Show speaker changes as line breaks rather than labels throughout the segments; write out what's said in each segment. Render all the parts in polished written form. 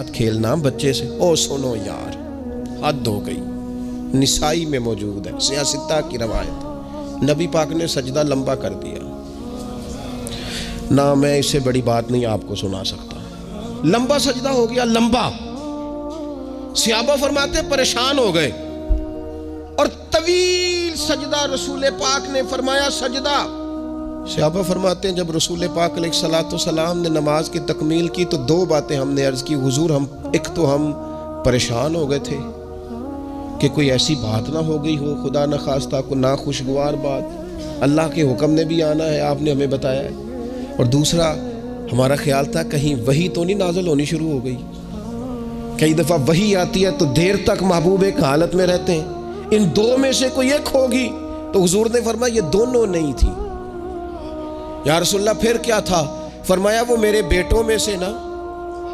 ساتھ کھیلنا بچے سے، او سنو یار حد ہو گئی۔ نسائی میں موجود ہے، سیاستہ کی روایت، نبی پاک نے سجدہ لمبا کر دیا، نہ میں اس سے بڑی بات نہیں آپ کو سنا سکتا، لمبا سجدہ ہو گیا، لمبا۔ صحابہ فرماتے پریشان ہو گئے، اور طویل سجدہ رسول پاک نے فرمایا سجدہ۔ صحابہ فرماتے ہیں جب رسول پاک علیہ الصلوۃ والسلام نے نماز کی تکمیل کی تو دو باتیں ہم نے عرض کی، حضور ایک تو ہم پریشان ہو گئے تھے کہ کوئی ایسی بات نہ ہو گئی ہو، خدا نہ خواستہ کو ناخوشگوار بات، اللہ کے حکم نے بھی آنا ہے، آپ نے ہمیں بتایا ہے، اور دوسرا ہمارا خیال تھا کہیں وحی تو نہیں نازل ہونی شروع ہو گئی۔ کئی دفعہ وحی آتی ہے تو دیر تک محبوب ایک حالت میں رہتے ہیں، ان دو میں سے کوئی ایک ہوگی، تو حضور نے فرمایا یہ دونوں نہیں تھی۔ یا رسول اللہ پھر کیا تھا؟ فرمایا وہ میرے بیٹوں میں سے نا،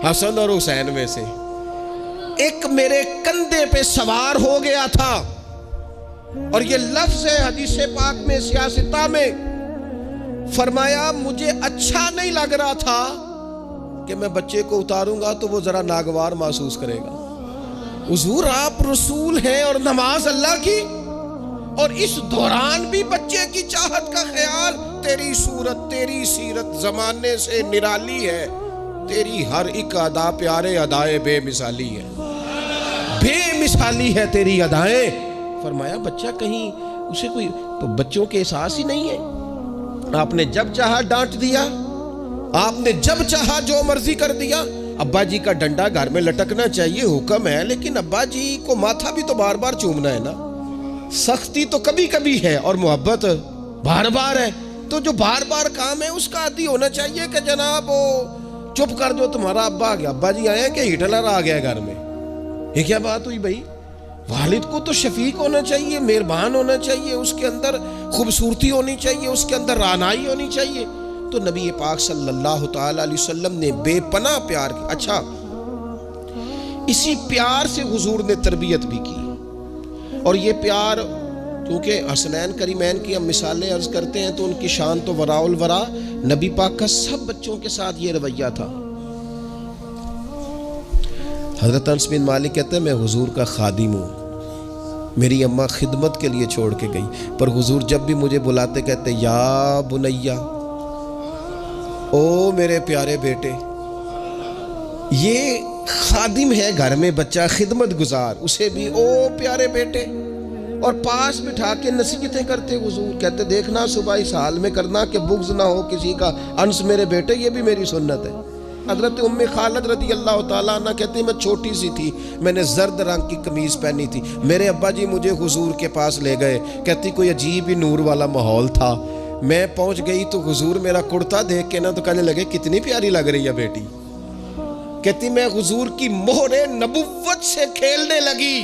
حسن اور حسین میں سے ایک میرے کندھے پہ سوار ہو گیا تھا، اور یہ لفظ ہے حدیث پاک میں سیاستہ میں، فرمایا مجھے اچھا نہیں لگ رہا تھا کہ میں بچے کو اتاروں گا تو وہ ذرا ناگوار محسوس کرے گا۔ حضور آپ رسول ہیں اور نماز اللہ کی، اور اس دوران بھی بچے کی چاہت کا خیال، تیری صورت تیری سیرت زمانے سے نرالی ہے، تیری ہر ایک ادا پیارے ادائے بے مثالی ہے، بے مثالی ہے تیری ادائیں۔ فرمایا بچہ کہیں اسے کوئی، تو بچوں کے احساس ہی نہیں ہے، آپ نے جب چاہا ڈانٹ دیا، آپ نے جب چاہا جو مرضی کر دیا۔ ابا جی کا ڈنڈا گھر میں لٹکنا چاہیے، حکم ہے، لیکن ابا جی کو ماتھا بھی تو بار بار چومنا ہے نا، سختی تو کبھی کبھی ہے اور محبت بار بار ہے، تو جو بار بار کام ہے اس کا عادی ہونا چاہیے کہ جناب وہ چپ کر دو، تمہارا ابا آ گیا، ابا جی آئے ہیں کہ ہٹلر آ گیا گھر میں، یہ کیا بات ہوئی بھائی؟ والد کو تو شفیق ہونا چاہیے، مہربان ہونا چاہیے، اس کے اندر خوبصورتی ہونی چاہیے، اس کے اندر رعنائی ہونی چاہیے۔ تو نبی پاک صلی اللہ تعالی علیہ وسلم نے بے پناہ پیار کیا۔ اچھا، اسی پیار سے حضور نے تربیت بھی کی، اور یہ پیار کیونکہ حسنین کریمین کی ہم مثالیں عرض کرتے ہیں تو ان کی شان تو وراء الورا، نبی پاک کا سب بچوں کے ساتھ یہ رویہ تھا۔ حضرت انس بن مالک کہتے ہیں میں حضور کا خادم ہوں، میری اماں خدمت کے لیے چھوڑ کے گئی، پر حضور جب بھی مجھے بلاتے کہتے یا بنیا، او میرے پیارے بیٹے۔ یہ خادم ہے گھر میں بچہ، خدمت گزار، اسے بھی او پیارے بیٹے، اور پاس بٹھا کے نصیحتیں کرتے حضور، کہتے دیکھنا صبح اس حال میں کرنا کہ بغض نہ ہو کسی کا، انس میرے بیٹے یہ بھی میری سنت ہے۔ حضرت ام خالد رضی اللہ تعالیٰ عنہ کہتے ہیں میں چھوٹی سی تھی، میں نے زرد رنگ کی قمیض پہنی تھی، میرے ابا جی مجھے حضور کے پاس لے گئے، کہتی کوئی عجیب ہی نور والا ماحول تھا، میں پہنچ گئی تو حضور میرا کرتا دیکھ کے نا تو کہنے لگے کتنی پیاری لگ رہی ہے بیٹی، کہتی میں حضور کی مہر نبوت سے کھیلنے لگی،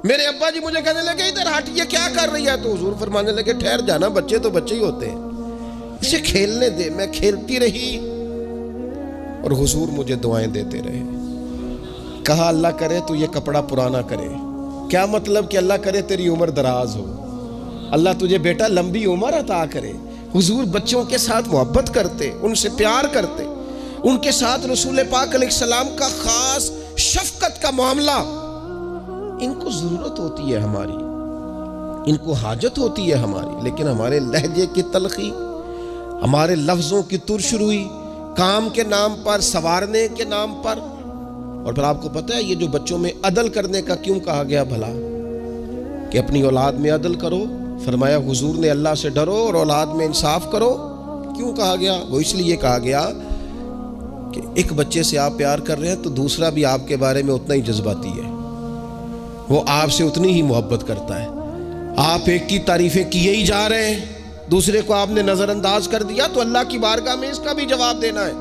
میرے ابا جی مجھے کہنے لگے ادھر ہٹ، یہ کیا کر رہی ہے؟ تو حضور فرمانے لگے ٹھہر جانا، بچے تو بچے ہی ہوتے ہیں، اسے کھیلنے دے۔ میں کھیلتی رہی اور حضور مجھے دعائیں دیتے رہے، کہا اللہ کرے تو یہ کپڑا پرانا کرے، کیا مطلب کہ اللہ کرے تیری عمر دراز ہو، اللہ تجھے بیٹا لمبی عمر عطا کرے۔ حضور بچوں کے ساتھ محبت کرتے، ان سے پیار کرتے، ان کے ساتھ رسول پاک علیہ السلام کا خاص شفقت کا معاملہ۔ ان کو ضرورت ہوتی ہے ہماری، ان کو حاجت ہوتی ہے ہماری، لیکن ہمارے لہجے کی تلخی، ہمارے لفظوں کی ترش روئی، کام کے نام پر، سوارنے کے نام پر۔ اور پھر آپ کو پتہ ہے یہ جو بچوں میں عدل کرنے کا کیوں کہا گیا بھلا، کہ اپنی اولاد میں عدل کرو، فرمایا حضور نے اللہ سے ڈرو اور اولاد میں انصاف کرو، کیوں کہا گیا؟ وہ اس لیے کہا گیا کہ ایک بچے سے آپ پیار کر رہے ہیں تو دوسرا بھی آپ کے بارے میں اتنا ہی جذباتی ہے، وہ آپ سے اتنی ہی محبت کرتا ہے، آپ ایک کی تعریفیں کیے ہی جا رہے ہیں، دوسرے کو آپ نے نظر انداز کر دیا تو اللہ کی بارگاہ میں اس کا بھی جواب دینا ہے۔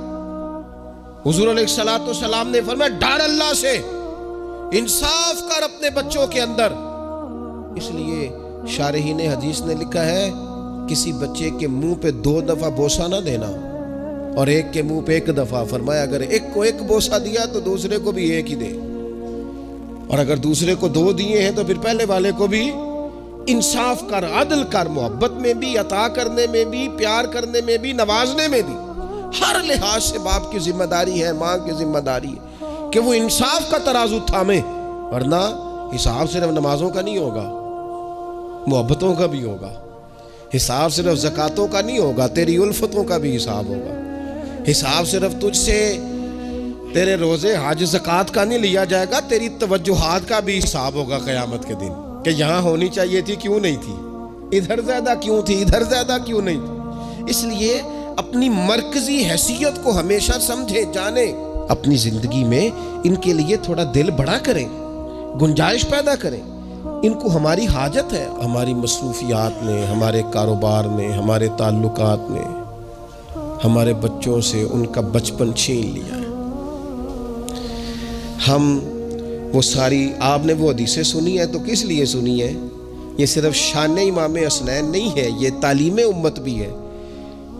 حضور علیہ الصلوۃ والسلام نے فرمایا ڈر اللہ سے، انصاف کر اپنے بچوں کے اندر۔ اس لیے شارحین حدیث نے لکھا ہے کسی بچے کے منہ پہ 2 دفعہ بوسہ نہ دینا اور ایک کے منہ پہ 1 دفعہ، فرمایا اگر ایک کو 1 بوسہ دیا تو دوسرے کو بھی 1 ہی دے، اور اگر دوسرے کو 2 دیے ہیں تو پھر پہلے والے کو بھی انصاف کر، عدل کر، محبت میں بھی، عطا کرنے میں بھی، پیار کرنے میں بھی، نوازنے میں بھی۔ ہر لحاظ سے باپ کی ذمہ داری ہے، ماں کی ذمہ داری ہے کہ وہ انصاف کا ترازو تھامے، ورنہ حساب صرف نمازوں کا نہیں ہوگا، محبتوں کا بھی ہوگا، حساب صرف زکاتوں کا نہیں ہوگا، تیری الفتوں کا بھی حساب ہوگا، حساب صرف تجھ سے تیرے روزے حج زکات کا نہیں لیا جائے گا، تیری توجہات کا بھی حساب ہوگا قیامت کے دن، کہ یہاں ہونی چاہیے تھی کیوں نہیں تھی، ادھر زیادہ کیوں تھی، ادھر زیادہ کیوں نہیں تھی۔ اس لیے اپنی مرکزی حیثیت کو ہمیشہ سمجھے جانے، اپنی زندگی میں ان کے لیے تھوڑا دل بڑا کریں، گنجائش پیدا کریں۔ ان کو ہماری حاجت ہے، ہماری مصروفیات میں، ہمارے کاروبار میں، ہمارے تعلقات میں، ہمارے بچوں سے ان کا بچپن چھین لیا ہے۔ ہم وہ ساری، آپ نے وہ حدیثیں سنی ہے تو کس لیے سنی ہے؟ یہ صرف شان امام حسنین نہیں ہے، یہ تعلیم امت بھی ہے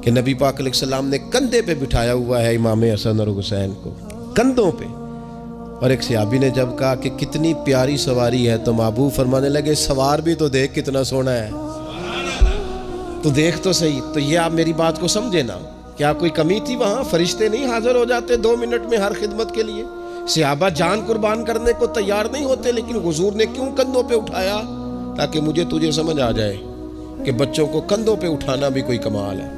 کہ نبی پاک علیہ السلام نے کندھے پہ بٹھایا ہوا ہے امام حسن اور حسین کو، کندھوں پہ۔ اور ایک صحابی نے جب کہا کہ کتنی پیاری سواری ہے تو محبوب فرمانے لگے سوار بھی تو دیکھ کتنا سونا ہے، تو دیکھ تو صحیح۔ تو یہ آپ میری بات کو سمجھے نا، کیا کوئی کمی تھی وہاں؟ فرشتے نہیں حاضر ہو جاتے 2 منٹ میں ہر خدمت کے لیے؟ صحابہ جان قربان کرنے کو تیار نہیں ہوتے، لیکن حضور نے کیوں کندھوں پہ اٹھایا؟ تاکہ مجھے تجھے سمجھ آ جائے کہ بچوں کو کندھوں پہ اٹھانا بھی کوئی کمال ہے۔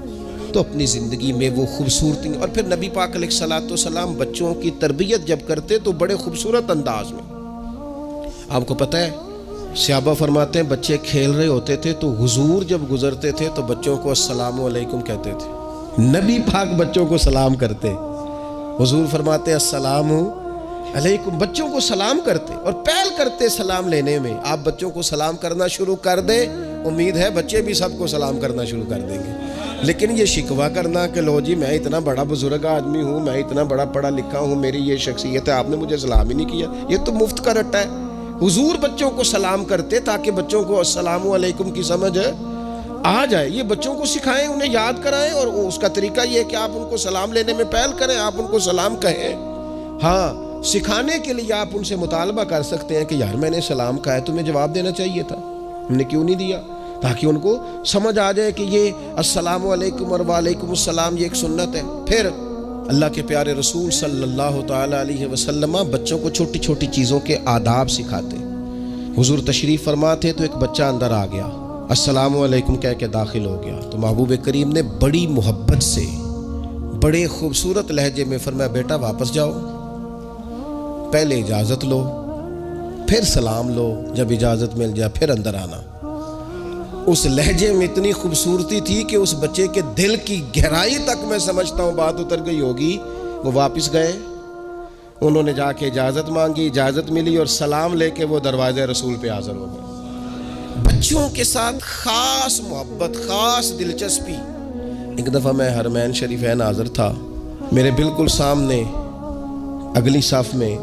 تو اپنی زندگی میں وہ خوبصورتی، اور پھر نبی پاک علیہ السلام بچوں کی تربیت جب کرتے تو بڑے خوبصورت انداز میں۔ آپ کو پتہ ہے صحابہ فرماتے ہیں بچے کھیل رہے ہوتے تھے تو حضور جب گزرتے تھے تو بچوں کو السلام علیکم کہتے تھے، نبی پاک بچوں کو سلام کرتے، حضور فرماتے السلام علیکم، بچوں کو سلام کرتے اور پہل کرتے سلام لینے میں۔ آپ بچوں کو سلام کرنا شروع کر دیں، امید ہے بچے بھی سب کو سلام کرنا شروع کر دیں گے۔ لیکن یہ شکوہ کرنا کہ لو جی میں اتنا بڑا بزرگ آدمی ہوں، میں اتنا بڑا پڑھا لکھا ہوں، میری یہ شخصیت ہے، آپ نے مجھے سلام ہی نہیں کیا، یہ تو مفت کا رٹا ہے۔ حضور بچوں کو سلام کرتے تاکہ بچوں کو السلام علیکم کی سمجھ آ جائے۔ یہ بچوں کو سکھائیں، انہیں یاد کرائیں، اور اس کا طریقہ یہ ہے کہ آپ ان کو سلام لینے میں پہل کریں، آپ ان کو سلام کہیں۔ ہاں، سکھانے کے لیے آپ ان سے مطالبہ کر سکتے ہیں کہ یار میں نے سلام کہا ہے، تمہیں جواب دینا چاہیے تھا، ہم نے کیوں نہیں دیا، تاکہ ان کو سمجھ آ جائے کہ یہ السلام علیکم اور وعلیکم السلام یہ ایک سنت ہے۔ پھر اللہ کے پیارے رسول صلی اللہ تعالی علیہ وسلم بچوں کو چھوٹی چھوٹی چیزوں کے آداب سکھاتے۔ حضور تشریف فرما تھے تو ایک بچہ اندر آ گیا، السلام علیکم کہہ کے داخل ہو گیا، تو محبوب کریم نے بڑی محبت سے بڑے خوبصورت لہجے میں فرمایا بیٹا واپس جاؤ، پہلے اجازت لو، پھر سلام لو، جب اجازت مل جائے پھر اندر آنا۔ اس لہجے میں اتنی خوبصورتی تھی کہ اس بچے کے دل کی گہرائی تک میں سمجھتا ہوں بات اتر گئی ہوگی۔ وہ واپس گئے، انہوں نے جا کے اجازت مانگی، اجازت ملی، اور سلام لے کے وہ دروازے رسول پہ حاضر ہو گئے۔ بچوں کے ساتھ خاص محبت، خاص دلچسپی۔ ایک دفعہ میں حرمین شریفین حاضر تھا، میرے بالکل سامنے اگلی صف میں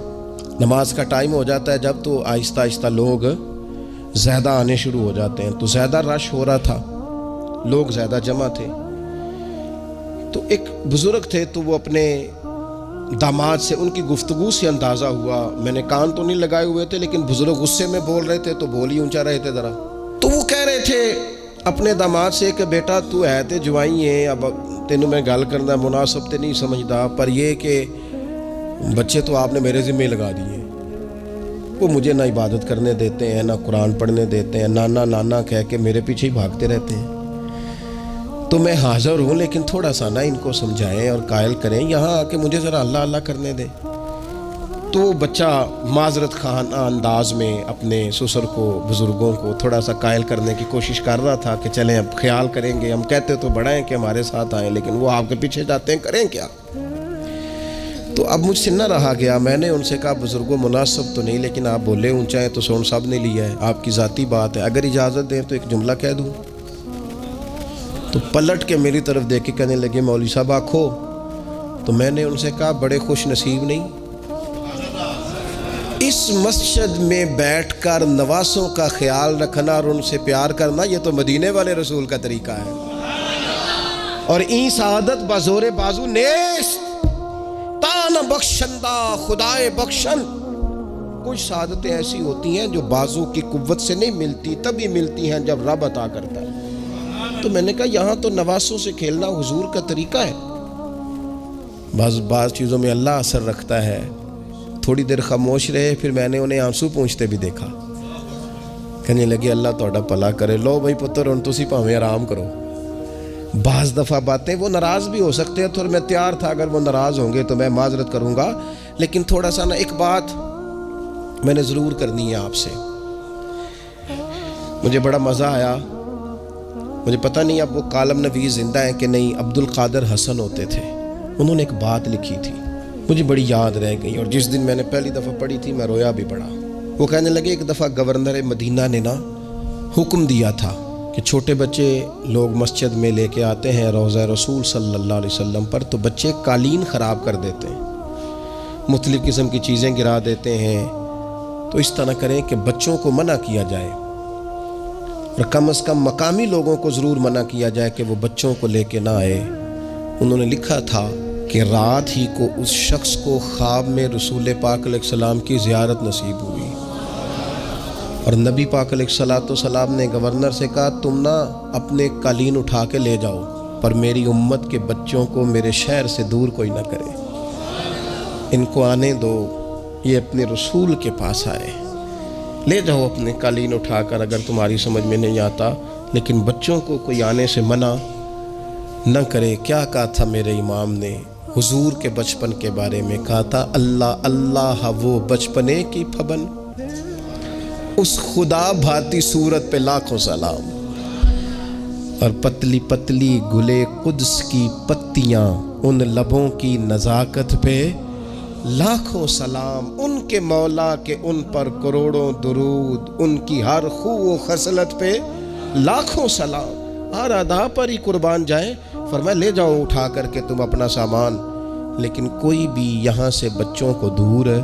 نماز کا ٹائم ہو جاتا ہے جب، تو آہستہ آہستہ لوگ زیادہ آنے شروع ہو جاتے ہیں، تو زیادہ رش ہو رہا تھا، لوگ زیادہ جمع تھے۔ تو ایک بزرگ تھے، تو وہ اپنے داماد سے، ان کی گفتگو سے اندازہ ہوا، میں نے کان تو نہیں لگائے ہوئے تھے لیکن بزرگ غصے میں بول رہے تھے تو بول ہی اونچا رہے تھے ذرا، تو وہ کہہ رہے تھے اپنے داماد سے کہ بیٹا تو ہے تے جوائی ہیں، اب تینوں میں گل کرنا مناسب تے نہیں سمجھدا، پر یہ کہ بچے تو آپ نے میرے ذمہ لگا دیے، وہ مجھے نہ عبادت کرنے دیتے ہیں، نہ قرآن پڑھنے دیتے ہیں، نانا نانا کہہ کے میرے پیچھے ہی بھاگتے رہتے ہیں، تو میں حاضر ہوں لیکن تھوڑا سا نہ ان کو سمجھائیں اور قائل کریں، یہاں آ کے مجھے ذرا اللہ اللہ کرنے دیں۔ تو بچہ معذرت خانہ انداز میں اپنے سسر کو، بزرگوں کو تھوڑا سا قائل کرنے کی کوشش کر رہا تھا کہ چلیں اب خیال کریں گے، ہم کہتے تو بڑا ہیں کہ ہمارے ساتھ آئیں، لیکن وہ آپ کے پیچھے جاتے ہیں، کریں کیا؟ تو اب مجھ سے نہ رہا گیا، میں نے ان سے کہا بزرگوں مناسب تو نہیں، لیکن آپ بولے اونچا ہے تو سون صاحب نے لیا ہے، آپ کی ذاتی بات ہے، اگر اجازت دیں تو ایک جملہ کہہ دوں۔ تو پلٹ کے میری طرف دیکھ کے کہنے لگے مولوی صاحب آکھو، تو میں نے ان سے کہا بڑے خوش نصیب نہیں، اس مسجد میں بیٹھ کر نواسوں کا خیال رکھنا اور ان سے پیار کرنا، یہ تو مدینے والے رسول کا طریقہ ہے، اور این سعادت بزور بازو نیست، تان بخشندہ خدائے بخشن۔ کچھ سعادتیں ایسی ہوتی ہیں جو بازو کی قوت سے نہیں ملتی، تبھی ملتی ہیں جب رب عطا کرتا ہے۔ تو میں نے کہا یہاں تو نواسوں سے کھیلنا حضور کا طریقہ ہے، بعض چیزوں میں اللہ اثر رکھتا ہے. تھوڑی دیر خاموش رہے، پھر میں نے انہیں آنسو پونچھتے بھی دیکھا. کہنے لگے اللہ تہاڈا بھلا کرے، لو بھائی پتر ہن تسی بھاویں آرام کرو. بعض دفعہ باتیں وہ ناراض بھی ہو سکتے ہیں، تو میں تیار تھا اگر وہ ناراض ہوں گے تو میں معذرت کروں گا، لیکن تھوڑا سا نا ایک بات میں نے ضرور کرنی ہے آپ سے. مجھے بڑا مزہ آیا. مجھے پتہ نہیں اب وہ کالم نویس زندہ ہیں کہ نہیں. عبد القادر حسن ہوتے تھے، انہوں نے ایک بات لکھی تھی، مجھے بڑی یاد رہ گئی، اور جس دن میں نے پہلی دفعہ پڑھی تھی میں رویا بھی پڑا. وہ کہنے لگے ایک دفعہ گورنر مدینہ نے نا حکم دیا تھا کہ چھوٹے بچے لوگ مسجد میں لے کے آتے ہیں روضہ رسول صلی اللہ علیہ وسلم پر، تو بچے قالین خراب کر دیتے ہیں، مختلف قسم کی چیزیں گرا دیتے ہیں. تو اس طرح کریں کہ بچوں کو منع کیا جائے، اور کم از کم مقامی لوگوں کو ضرور منع کیا جائے کہ وہ بچوں کو لے کے نہ آئے. انہوں نے لکھا تھا کہ رات ہی کو اس شخص کو خواب میں رسول پاک علیہ السلام کی زیارت نصیب ہوئی، اور نبی پاک علیہ السلام نے گورنر سے کہا تم نا اپنے قالین اٹھا کے لے جاؤ، پر میری امت کے بچوں کو میرے شہر سے دور کوئی نہ کرے، ان کو آنے دو، یہ اپنے رسول کے پاس آئے، لے جاؤ اپنے قالین اٹھا کر اگر تمہاری سمجھ میں نہیں آتا، لیکن بچوں کو کوئی آنے سے منع نہ کرے. کیا کہا تھا میرے امام نے حضور کے بچپن کے بارے میں؟ کہا تھا اللہ اللہ وہ بچپنے کی پھبن، اس خدا بھاتی صورت پہ لاکھوں سلام، اور پتلی پتلی گلے قدس کی پتیاں ان لبوں کی نزاکت پہ لاکھوں سلام، ان کے مولا کے ان پر کروڑوں درود، ان کی ہر خو و خصلت پہ لاکھوں سلام، ہر ادا پر ہی قربان جائیں. فرمایا لے جاؤ اٹھا کر کے تم اپنا سامان، لیکن کوئی بھی یہاں سے بچوں کو دور ہے،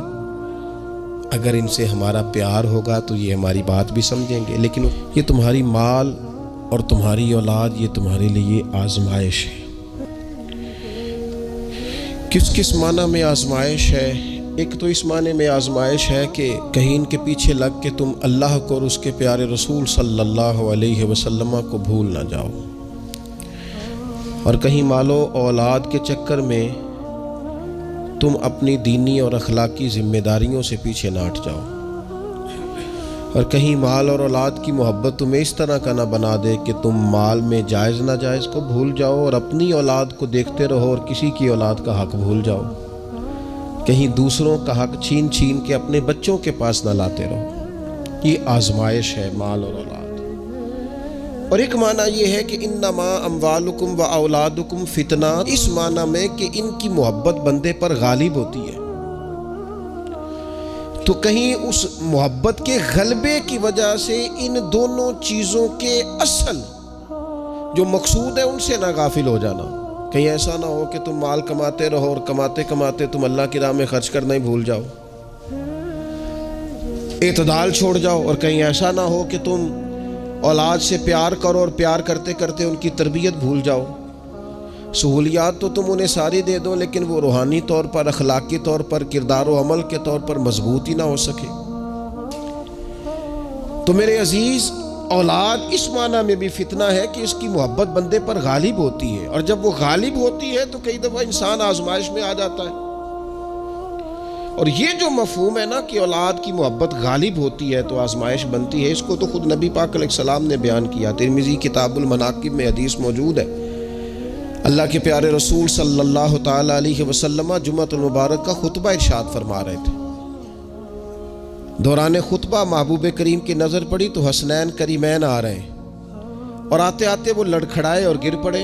اگر ان سے ہمارا پیار ہوگا تو یہ ہماری بات بھی سمجھیں گے، لیکن یہ تمہاری مال اور تمہاری اولاد یہ تمہارے لیے آزمائش ہے. کس کس معنی میں آزمائش ہے؟ ایک تو اس معنی میں آزمائش ہے کہ کہیں ان کے پیچھے لگ کے تم اللہ کو اور اس کے پیارے رسول صلی اللہ علیہ وسلم کو بھول نہ جاؤ، اور کہیں مال و اولاد کے چکر میں تم اپنی دینی اور اخلاقی ذمہ داریوں سے پیچھے نہ ہٹ جاؤ، اور کہیں مال اور اولاد کی محبت تمہیں اس طرح کا نہ بنا دے کہ تم مال میں جائز ناجائز کو بھول جاؤ اور اپنی اولاد کو دیکھتے رہو اور کسی کی اولاد کا حق بھول جاؤ. کہیں دوسروں کا حق چھین چھین کے اپنے بچوں کے پاس نہ لاتے رہو. یہ آزمائش ہے مال اور اولاد. اور ایک معنی یہ ہے کہ انما اموالکم و اولادکم فتنہ، اس معنی میں کہ ان کی محبت بندے پر غالب ہوتی ہے، تو کہیں اس محبت کے غلبے کی وجہ سے ان دونوں چیزوں کے اصل جو مقصود ہے ان سے نہ غافل ہو جانا. کہیں ایسا نہ ہو کہ تم مال کماتے رہو اور کماتے کماتے تم اللہ کی راہ میں خرچ کرنا ہی بھول جاؤ، اعتدال چھوڑ جاؤ، اور کہیں ایسا نہ ہو کہ تم اولاد سے پیار کرو اور پیار کرتے کرتے ان کی تربیت بھول جاؤ. سہولیات تو تم انہیں ساری دے دو لیکن وہ روحانی طور پر، اخلاقی طور پر، کردار و عمل کے طور پر مضبوط ہی نہ ہو سکے. تو میرے عزیز، اولاد اس معنی میں بھی فتنہ ہے کہ اس کی محبت بندے پر غالب ہوتی ہے، اور جب وہ غالب ہوتی ہے تو کئی دفعہ انسان آزمائش میں آ جاتا ہے. اور یہ جو مفہوم ہے نا کہ اولاد کی محبت غالب ہوتی ہے تو آزمائش بنتی ہے، اس کو تو خود نبی پاک علیہ السلام نے بیان کیا. ترمذی کتاب المناقب میں حدیث موجود ہے. اللہ کے پیارے رسول صلی اللہ تعالی علیہ وسلم جمعۃ المبارک کا خطبہ ارشاد فرما رہے تھے. دوران خطبہ محبوب کریم کی نظر پڑی تو حسنین کریمین آ رہے ہیں، اور آتے آتے وہ لڑکھڑائے اور گر پڑے.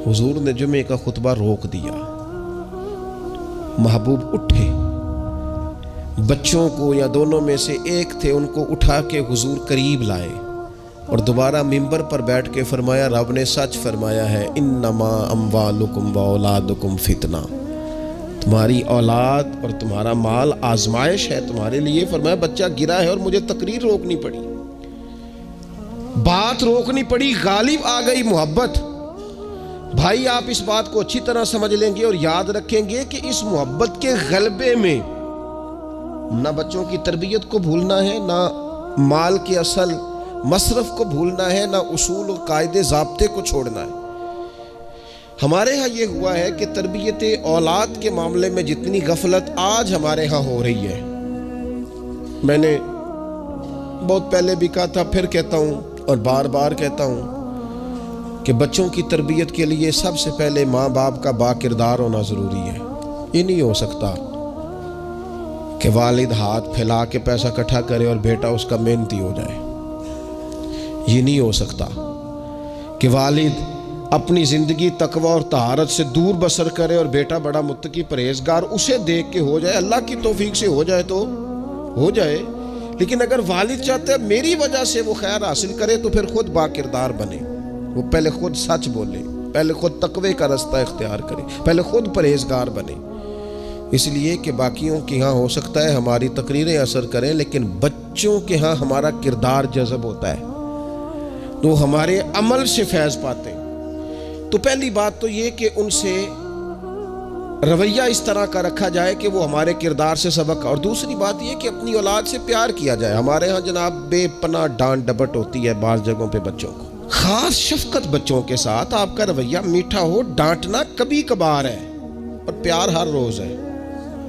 حضور نے جمعے کا خطبہ روک دیا. محبوب اٹھے، بچوں کو یا دونوں میں سے ایک تھے ان کو اٹھا کے حضور قریب لائے اور دوبارہ ممبر پر بیٹھ کے فرمایا رب نے سچ فرمایا ہے، انما اموالکم و اولادکم فتنہ، تمہاری اولاد اور تمہارا مال آزمائش ہے تمہارے لیے. فرمایا بچہ گرا ہے اور مجھے تقریر روکنی پڑی، بات روکنی پڑی، غالب آ گئی محبت. بھائی آپ اس بات کو اچھی طرح سمجھ لیں گے اور یاد رکھیں گے کہ اس محبت کے غلبے میں نہ بچوں کی تربیت کو بھولنا ہے، نہ مال کے اصل مصرف کو بھولنا ہے، نہ اصول و قاعدے ضابطے کو چھوڑنا ہے. ہمارے ہاں یہ ہوا ہے کہ تربیت اولاد کے معاملے میں جتنی غفلت آج ہمارے ہاں ہو رہی ہے، میں نے بہت پہلے بھی کہا تھا، پھر کہتا ہوں اور بار بار کہتا ہوں کہ بچوں کی تربیت کے لیے سب سے پہلے ماں باپ کا با کردار ہونا ضروری ہے۔ یہ نہیں ہو سکتا کہ والد ہاتھ پھیلا کے پیسہ اکٹھا کرے اور بیٹا اس کا محنتی ہو جائے۔ یہ نہیں ہو سکتا کہ والد اپنی زندگی تقوی اور طہارت سے دور بسر کرے اور بیٹا بڑا متقی پرہیزگار اسے دیکھ کے ہو جائے۔ اللہ کی توفیق سے ہو جائے تو ہو جائے، لیکن اگر والد چاہتے ہیں میری وجہ سے وہ خیر حاصل کرے تو پھر خود با کردار بنے، وہ پہلے خود سچ بولے، پہلے خود تقوی کا رستہ اختیار کرے، پہلے خود پرہیزگار بنے۔ اس لیے کہ باقیوں کے ہاں ہو سکتا ہے ہماری تقریریں اثر کریں، لیکن بچوں کے ہاں ہمارا کردار جذب ہوتا ہے تو ہمارے عمل سے فیض پاتے ہیں۔ تو پہلی بات تو یہ کہ ان سے رویہ اس طرح کا رکھا جائے کہ وہ ہمارے کردار سے سبق، اور دوسری بات یہ کہ اپنی اولاد سے پیار کیا جائے۔ ہمارے ہاں جناب بے پناہ ڈانٹ ڈپٹ ہوتی ہے بعض جگہوں پہ بچوں کو، خاص شفقت بچوں کے ساتھ آپ کا رویہ میٹھا ہو، ڈانٹنا کبھی کبھار ہے اور پیار ہر روز ہے۔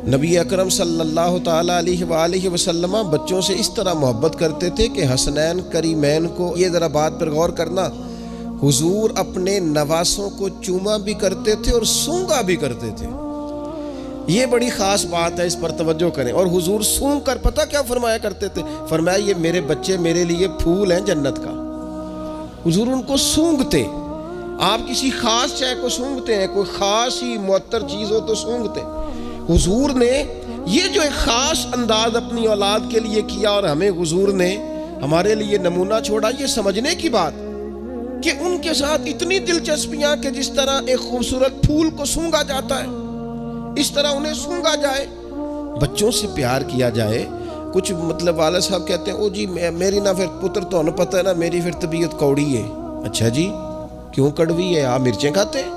نبی اکرم صلی اللہ تعالیٰ علیہ وآلہ وسلم بچوں سے اس طرح محبت کرتے تھے کہ حسنین کریمین کو، یہ ذرا بات پر غور کرنا، حضور اپنے نواسوں کو چوما بھی کرتے تھے اور سونگا بھی کرتے تھے۔ یہ بڑی خاص بات ہے، اس پر توجہ کریں۔ اور حضور سونگ کر پتہ کیا فرمایا کرتے تھے؟ فرمایا یہ میرے بچے میرے لیے پھول ہیں جنت کا۔ حضور ان کو سونگتے۔ آپ کسی خاص شے کو سونگتے ہیں، کوئی خاص ہی معطر چیز ہو تو سونگتے۔ حضور نے یہ جو ایک خاص انداز اپنی اولاد کے لیے کیا اور ہمیں حضور نے ہمارے لیے نمونہ چھوڑا، یہ سمجھنے کی بات کہ ان کے ساتھ اتنی دلچسپیاں کہ جس طرح ایک خوبصورت پھول کو سونگا جاتا ہے اس طرح انہیں سونگا جائے، بچوں سے پیار کیا جائے۔ کچھ مطلب والد صاحب کہتے ہیں او جی میری نہ پھر پتر تو انہیں پتہ ہے نا میری پھر طبیعت کوڑی ہے۔ اچھا جی کیوں کڑوی ہے؟ آپ مرچیں کھاتے ہیں؟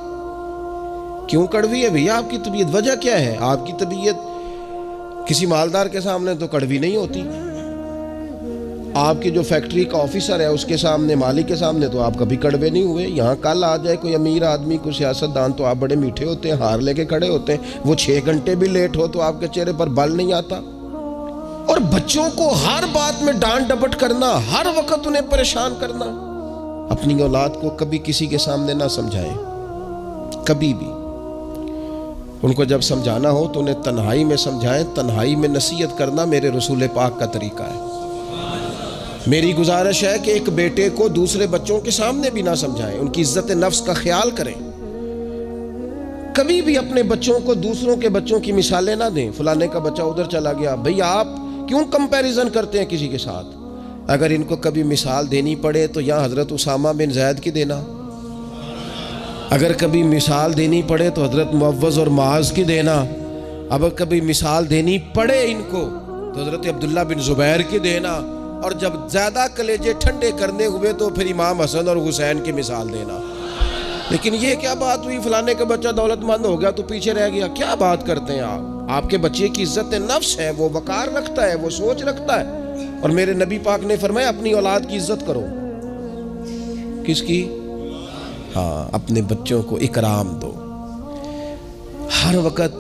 کیوں کڑوی ہے بھیا آپ کی طبیعت؟ وجہ کیا ہے؟ آپ کی طبیعت کسی مالدار کے سامنے تو کڑوی نہیں ہوتی، آپ کی جو فیکٹری کا آفیسر ہے اس کے سامنے، مالک کے سامنے تو آپ کبھی کڑوے نہیں ہوئے۔ یہاں کل آ جائے کوئی امیر آدمی، کوئی سیاستدان تو آپ بڑے میٹھے ہوتے ہیں، ہار لے کے کھڑے ہوتے ہیں۔ وہ 6 گھنٹے بھی لیٹ ہو تو آپ کے چہرے پر بل نہیں آتا۔ اور بچوں کو ہر بات میں ڈانٹ ڈپٹ کرنا، ہر وقت انہیں پریشان کرنا، اپنی اولاد کو کبھی کسی کے سامنے نہ سمجھائیں، کبھی بھی۔ ان کو جب سمجھانا ہو تو انہیں تنہائی میں سمجھائیں۔ تنہائی میں نصیحت کرنا میرے رسول پاک کا طریقہ ہے۔ میری گزارش ہے کہ ایک بیٹے کو دوسرے بچوں کے سامنے بھی نہ سمجھائیں، ان کی عزت نفس کا خیال کریں۔ کبھی بھی اپنے بچوں کو دوسروں کے بچوں کی مثالیں نہ دیں، فلانے کا بچہ ادھر چلا گیا، بھئی آپ کیوں کمپیریزن کرتے ہیں کسی کے ساتھ؟ اگر ان کو کبھی مثال دینی پڑے تو یا حضرت اسامہ بن زید کی دینا، اگر کبھی مثال دینی پڑے تو حضرت معوذ اور معاذ کی دینا، اب کبھی مثال دینی پڑے ان کو تو حضرت عبداللہ بن زبیر کی دینا، اور جب زیادہ کلیجے ٹھنڈے کرنے ہوئے تو پھر امام حسن اور حسین کی مثال دینا۔ لیکن یہ کیا بات ہوئی فلانے کا بچہ دولت مند ہو گیا تو پیچھے رہ گیا؟ کیا بات کرتے ہیں آپ؟ آپ کے بچے کی عزت نفس ہے، وہ وقار رکھتا ہے، وہ سوچ رکھتا ہے، اور میرے نبی پاک نے فرمایا اپنی اولاد کی عزت کرو۔ کس کی؟ ہاں اپنے بچوں کو اکرام دو۔ ہر وقت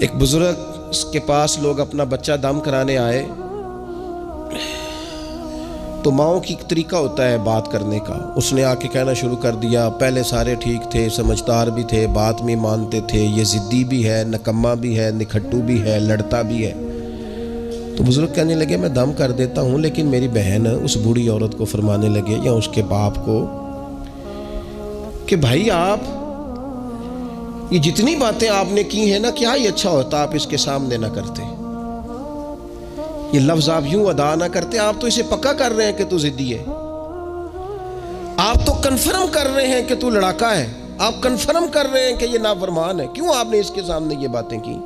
ایک بزرگ کے پاس لوگ اپنا بچہ دم کرانے آئے تو ماؤں کی طریقہ ہوتا ہے بات کرنے کا، اس نے آ کے کہنا شروع کر دیا، پہلے سارے ٹھیک تھے، سمجھدار بھی تھے، بات میں مانتے تھے، یہ ضدی بھی ہے، نکما بھی ہے، نکھٹو بھی ہے، لڑتا بھی ہے۔ تو بزرگ کہنے لگے میں دم کر دیتا ہوں، لیکن میری بہن اس بوڑھی عورت کو فرمانے لگے یا اس کے باپ کو کہ بھائی آپ یہ جتنی باتیں آپ نے کی ہیں نا، کیا ہی اچھا ہوتا آپ اس کے سامنے نہ کرتے، یہ لفظ آپ یوں ادا نہ کرتے، آپ تو اسے پکا کر رہے ہیں کہ تو ضدی ہے، آپ تو کنفرم کر رہے ہیں کہ تو لڑاکا ہے، آپ کنفرم کر رہے ہیں کہ یہ نافرمان ہے، کیوں آپ نے اس کے سامنے یہ باتیں کی؟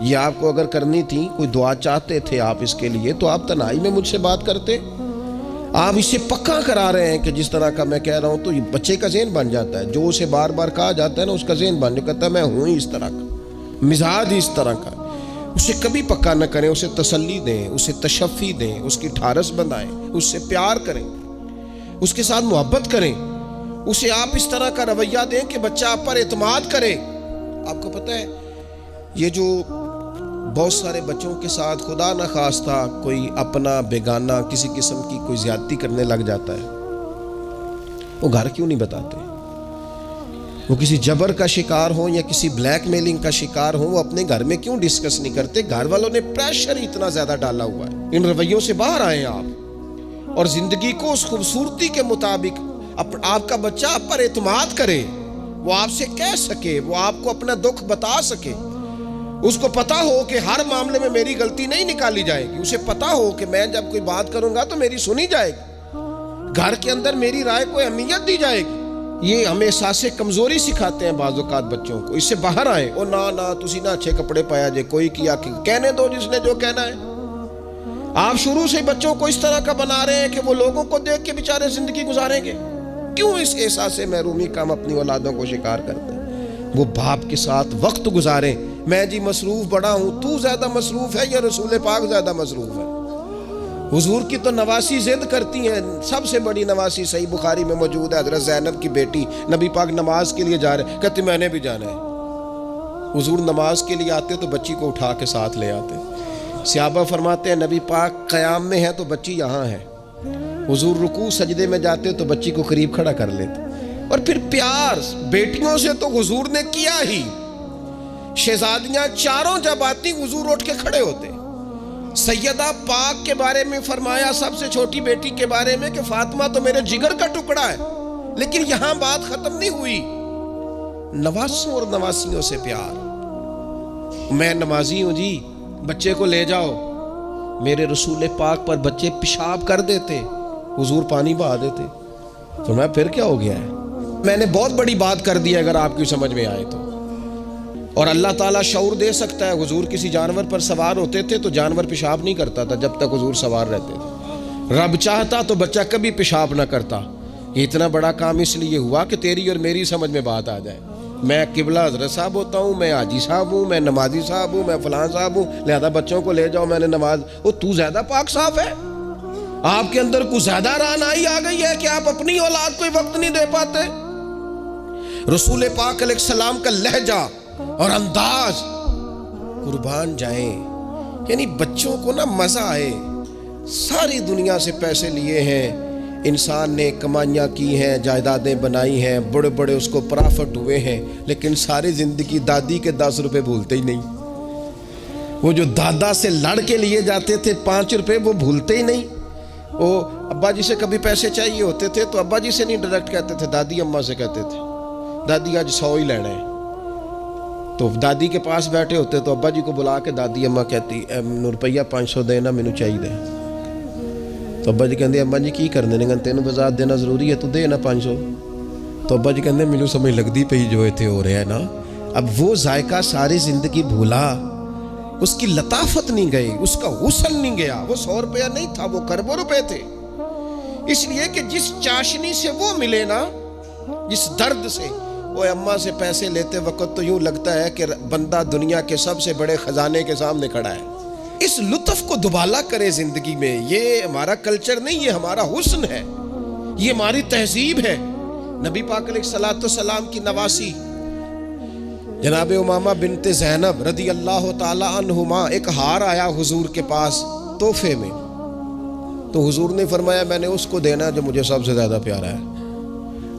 یہ آپ کو اگر کرنی تھی، کوئی دعا چاہتے تھے آپ اس کے لیے تو آپ تنہائی میں مجھ سے بات کرتے۔ آپ اسے پکا کرا رہے ہیں کہ جس طرح کا میں کہہ رہا ہوں، تو یہ بچے کا ذہن بن جاتا ہے، جو اسے بار بار کہا جاتا ہے نا اس کا ذہن بن جاتا ہے، میں ہوں ہی اس طرح کا، مزاج اس طرح کا۔ اسے کبھی پکا نہ کریں، اسے تسلی دیں، اسے تشفی دیں، اس کی ٹھارس بندھائیں، اس سے پیار کریں، اس کے ساتھ محبت کریں، اسے آپ اس طرح کا رویہ دیں کہ بچہ آپ پر اعتماد کرے۔ آپ کو پتہ ہے یہ جو بہت سارے بچوں کے ساتھ خدا نخواستہ کوئی اپنا بیگانہ کسی قسم کی کوئی زیادتی کرنے لگ جاتا ہے، وہ گھر کیوں نہیں بتاتے؟ وہ کسی جبر کا شکار ہوں یا کسی بلیک میلنگ کا شکار ہوں، وہ اپنے گھر میں کیوں ڈسکس نہیں کرتے؟ گھر والوں نے پریشر اتنا زیادہ ڈالا ہوا ہے۔ ان رویوں سے باہر آئیں آپ، اور زندگی کو اس خوبصورتی کے مطابق آپ کا بچہ آپ پر اعتماد کرے، وہ آپ سے کہہ سکے، وہ آپ کو اپنا دکھ بتا سکے، اس کو پتا ہو کہ ہر معاملے میں میری غلطی نہیں نکالی جائے گی، اسے پتا ہو کہ میں جب کوئی بات کروں گا تو میری سنی جائے گی، گھر کے اندر میری رائے کو اہمیت دی جائے گی۔ یہ ہمیں احساس کمزوری سکھاتے ہیں بعض اوقات بچوں کو۔ اس سے باہر آئیں۔ او نا تسی نہ اچھے کپڑے پایا جے، کوئی کیا کہنے دو جس نے جو کہنا ہے۔ آپ شروع سے بچوں کو اس طرح کا بنا رہے ہیں کہ وہ لوگوں کو دیکھ کے بیچارے زندگی گزاریں گے۔ کیوں اس احساس محرومی کا ہم اپنی اولادوں کو شکار کرتے ہیں؟ وہ باپ کے ساتھ وقت گزاریں۔ میں جی مصروف بڑا ہوں، تو زیادہ مصروف ہے یا رسول پاک زیادہ مصروف ہے؟ حضور کی تو نواسی ضد کرتی ہیں۔ سب سے بڑی نواسی صحیح بخاری میں موجود ہے، حضرت زینب کی بیٹی، نبی پاک نماز کے لیے جا رہے، کہتی میں نے بھی جانا ہے۔ حضور نماز کے لیے آتے تو بچی کو اٹھا کے ساتھ لے آتے۔ صحابہ فرماتے ہیں نبی پاک قیام میں ہے تو بچی یہاں ہے، حضور رکوع سجدے میں جاتے تو بچی کو قریب کھڑا کر لیتے۔ اور پھر پیار بیٹیوں سے تو حضور نے کیا ہی۔ شہزادیاں چاروں جب آتی حضور اٹھ کے کھڑے ہوتے۔ سیدہ پاک کے بارے میں فرمایا، سب سے چھوٹی بیٹی کے بارے میں، کہ فاطمہ تو میرے جگر کا ٹکڑا ہے۔ لیکن یہاں بات ختم نہیں ہوئی، نواسوں اور نواسیوں سے پیار۔ میں نمازی ہوں جی، بچے کو لے جاؤ۔ میرے رسول پاک پر بچے پیشاب کر دیتے، حضور پانی بہا دیتے۔ تو میں پھر کیا ہو گیا ہے؟ میں نے بہت بڑی بات کر دی اگر آپ کی سمجھ میں آئے تو۔ اور اللہ تعالیٰ شعور دے سکتا ہے۔ حضور کسی جانور پر سوار ہوتے تھے تو جانور پیشاب نہیں کرتا تھا جب تک حضور سوار رہتے تھے۔ رب چاہتا تو بچہ کبھی پیشاب نہ کرتا۔ یہ اتنا بڑا کام اس لیے ہوا کہ تیری اور میری سمجھ میں بات آ جائے۔ میں قبلہ حضرت صاحب ہوتا ہوں، میں حاجی صاحب ہوں، میں نمازی صاحب ہوں، میں فلاں صاحب ہوں، لہذا بچوں کو لے جاؤ، میں نے نماز۔ وہ تو زیادہ پاک صاف ہے؟ آپ کے اندر کچھ زیادہ رعنائی آ گئی ہے کہ آپ اپنی اولاد کو وقت نہیں دے پاتے؟ رسول پاک علیہ السلام کا لہجہ اور انداز، قربان جائیں، یعنی بچوں کو نا مزہ آئے۔ ساری دنیا سے پیسے لیے ہیں انسان نے، کمائیاں کی ہیں، جائیدادیں بنائی ہیں، بڑے بڑے اس کو پرافٹ ہوئے ہیں، لیکن ساری زندگی دادی کے 10 روپے بھولتے ہی نہیں۔ وہ جو دادا سے لڑ کے لیے جاتے تھے 5 روپے، وہ بھولتے ہی نہیں۔ وہ ابا جی سے کبھی پیسے چاہیے ہوتے تھے تو ابا جی سے نہیں ڈائریکٹ کہتے تھے، دادی اماں سے کہتے تھے، دادی آج 100 ہی لینا ہے۔ تو دادی کے پاس بیٹھے ہوتے تو ابا جی کو بلا کے دادی اماں کہتی روپیہ 500 دینا مینوں چاہیے دے۔ تو ابا جی کہتے اماں جی کی کرنے نے، تینوں بازار دینا ضروری ہے، تو دے نا 500۔ تو ابا جی کہتے مینوں سمجھ لگتی پئی جو اتنے ہو رہا ہے نا۔ اب وہ ذائقہ ساری زندگی بھولا، اس کی لطافت نہیں گئی، اس کا حسن نہیں گیا۔ وہ 100 روپیہ نہیں تھا، وہ کروڑوں روپے تھے۔ اس لیے کہ جس چاشنی سے وہ ملے نا، جس درد سے، وہ اماں سے پیسے لیتے وقت تو یوں لگتا ہے کہ بندہ دنیا کے سب سے بڑے خزانے کے سامنے کھڑا ہے۔ اس لطف کو دوبالا کرے زندگی میں۔ یہ ہمارا کلچر نہیں، یہ ہمارا حسن ہے، یہ ہماری تہذیب ہے۔ نبی پاک علیہ السلام کی نواسی جناب امامہ بنت زینب رضی اللہ تعالی عنہما، ایک ہار آیا حضور کے پاس تحفے میں، تو حضور نے فرمایا میں نے اس کو دینا جو مجھے سب سے زیادہ پیارا ہے۔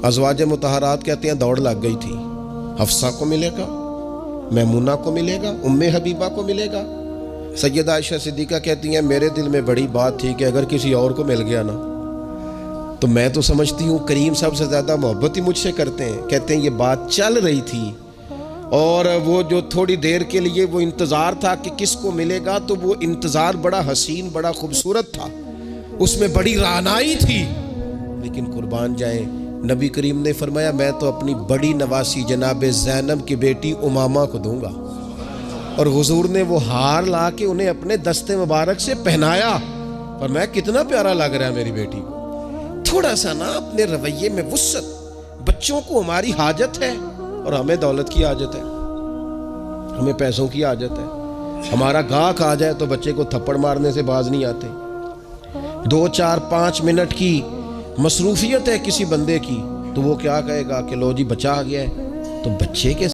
ازواج مطہرات کہتے ہیں دوڑ لگ گئی تھی، حفصہ کو ملے گا، میمونہ کو ملے گا، ام حبیبہ کو ملے گا۔ سیدہ عائشہ صدیقہ کہتی ہیں میرے دل میں بڑی بات تھی کہ اگر کسی اور کو مل گیا نا تو میں تو سمجھتی ہوں کریم سب سے زیادہ محبت ہی مجھ سے کرتے ہیں۔ کہتے ہیں یہ بات چل رہی تھی اور وہ جو تھوڑی دیر کے لیے وہ انتظار تھا کہ کس کو ملے گا، تو وہ انتظار بڑا حسین، بڑا خوبصورت تھا، اس میں بڑی رعنائی تھی۔ لیکن قربان جائیں، نبی کریم نے فرمایا میں تو اپنی بڑی نواسی جناب زینب کی بیٹی امامہ کو دوں گا۔ اور حضور نے وہ ہار لا کے انہیں اپنے دستے مبارک سے پہنایا، اور میں کتنا پیارا لگ رہا ہے میری بیٹی کو۔ تھوڑا سا نا اپنے رویے میں وسعت۔ بچوں کو ہماری حاجت ہے اور ہمیں دولت کی حاجت ہے، ہمیں پیسوں کی حاجت ہے۔ ہمارا گاہک آ جائے تو بچے کو تھپڑ مارنے سے باز نہیں آتے۔ 2 4 5 منٹ کی مصروفیت ہے کسی بندے کی تو وہ کیا کہے گا کہ لو جی بچہ آ گیا ہے، تو بچے کے